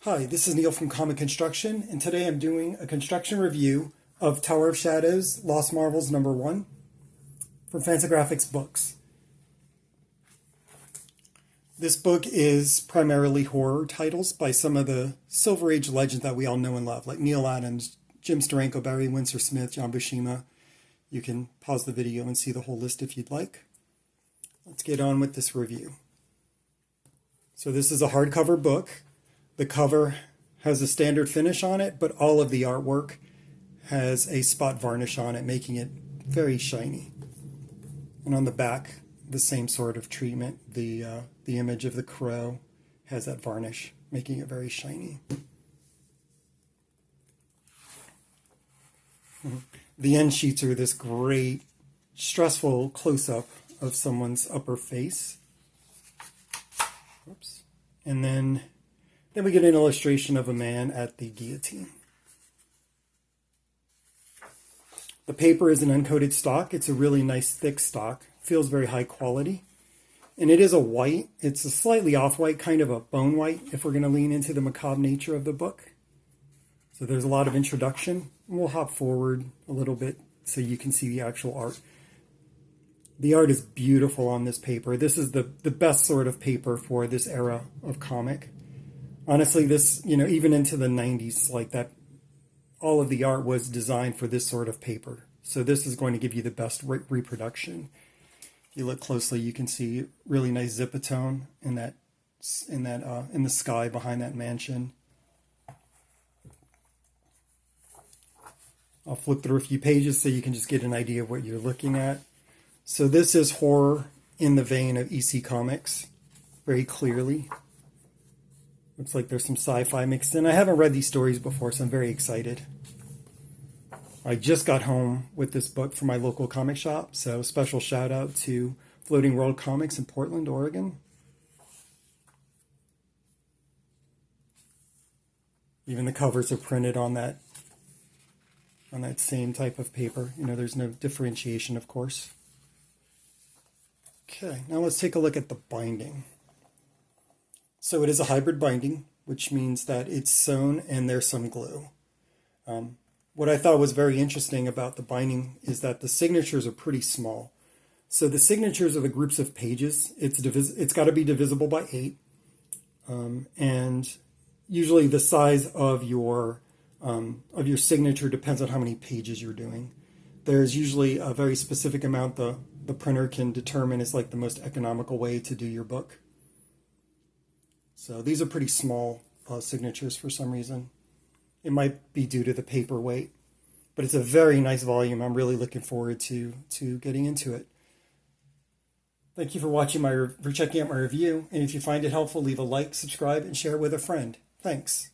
Hi, this is Neil from Comic Construction, and today I'm doing a construction review of Tower of Shadows, Lost Marvels #1 from Fantagraphics books. This book is primarily horror titles by some of the Silver Age legends that we all know and love, like Neil Adams, Jim Steranko, Barry Windsor Smith, John Buscema. You can pause the video and see the whole list if you'd like. Let's get on with this review. So this is a hardcover book. The cover has a standard finish on it, but all of the artwork has a spot varnish on it, making it very shiny. And on the back, the same sort of treatment. The image of the crow has that varnish, making it very shiny. The end sheets are this great, stressful close-up of someone's upper face. Oops. And then we get an illustration of a man at the guillotine. The paper is an uncoated stock. It's a really nice thick stock. Feels very high quality. And it is a white. It's a slightly off-white, kind of a bone white, if we're going to lean into the macabre nature of the book. So there's a lot of introduction. We'll hop forward a little bit so you can see the actual art. The art is beautiful on this paper. This is the best sort of paper for this era of comic. Honestly, this, even into the 90s, like that, all of the art was designed for this sort of paper. So this is going to give you the best reproduction. If you look closely, you can see really nice zipatone in the sky behind that mansion. I'll flip through a few pages so you can just get an idea of what you're looking at. So this is horror in the vein of EC Comics, very clearly. Looks like there's some sci-fi mixed in. I haven't read these stories before, so I'm very excited. I just got home with this book from my local comic shop, so special shout out to Floating World Comics in Portland, Oregon. Even the covers are printed on that same type of paper. There's no differentiation, of course. Okay, now let's take a look at the binding. So it is a hybrid binding, which means that it's sewn and there's some glue. What I thought was very interesting about the binding is that the signatures are pretty small. So the signatures are the groups of pages. It's got to be divisible by 8. And usually the size of your signature depends on how many pages you're doing. There's usually a very specific amount the printer can determine is like the most economical way to do your book. So these are pretty small signatures for some reason. It might be due to the paper weight, but it's a very nice volume. I'm really looking forward to getting into it. Thank you for checking out my review. And if you find it helpful, leave a like, subscribe, and share it with a friend. Thanks.